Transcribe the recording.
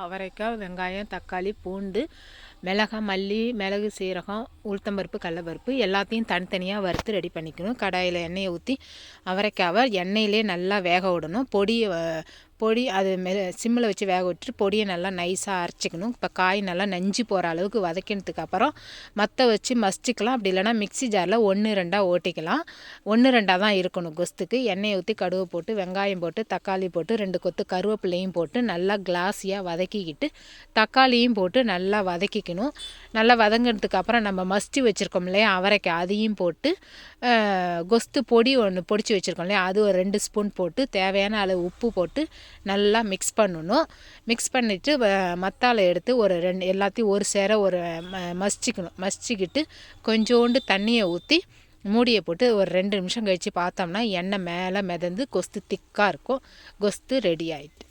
அவரைக்காய், வெங்காயம், தக்காளி, பூண்டு, மிளகாய், மல்லி, மிளகு, சீரகம், உளுத்தம்பருப்பு, கடலப்பருப்பு எல்லாத்தையும் தனித்தனியாக வறுத்து ரெடி பண்ணிக்கணும். கடாயில் எண்ணெயை ஊற்றி அவரைக்காவை எண்ணெயிலே நல்லா வேக விடணும். பொடி அது சிம்மில் வச்சு வேக விட்டுட்டு பொடியை நல்லா நைஸாக அரைச்சிக்கணும். இப்போ காய் நல்லா நஞ்சு போகிற அளவுக்கு வதக்கினதுக்கு அப்புறம் மற்ற வச்சு மசிச்சிக்கலாம். அப்படி இல்லைனா மிக்ஸி ஜாரில் 1-2 ஓட்டிக்கலாம். 1-2 தான் இருக்கணும் கொஸ்துக்கு. எண்ணெயை ஊற்றி கடுகு போட்டு வெங்காயம் போட்டு தக்காளி போட்டு 2 கொத்து கருவேப்பிலையும் போட்டு நல்லா கிளாஸியாக வதக்கிக்கிட்டு தக்காளியும் போட்டு நல்லா வதக்கிக்கணும். நல்லா வதங்கினதுக்கு அப்புறம் நம்ம மசிச்சு வச்சுருக்கோம் இல்லையா அவரைக்காய், அதையும் போட்டு கொஸ்து பொடி ஒன்று பொடிச்சு வச்சுருக்கோம் இல்லையா அது ஒரு 2 ஸ்பூன் போட்டு தேவையான அளவு உப்பு போட்டு நல்லா மிக்ஸ் பண்ணணும். மிக்ஸ் பண்ணிவிட்டு மத்தாலை எடுத்து ஒரு 2 எல்லாத்தையும் ஒரு சேர மசிச்சுக்கிட்டு கொஞ்சோண்டு தண்ணியை ஊற்றி மூடியை போட்டு ஒரு 2 நிமிஷம் கழித்து பார்த்தோம்னா எண்ணெய் மேலே மிதந்து கொஸ்து திக்காக இருக்கும். கொஸ்து ரெடி ஆயிட்டு.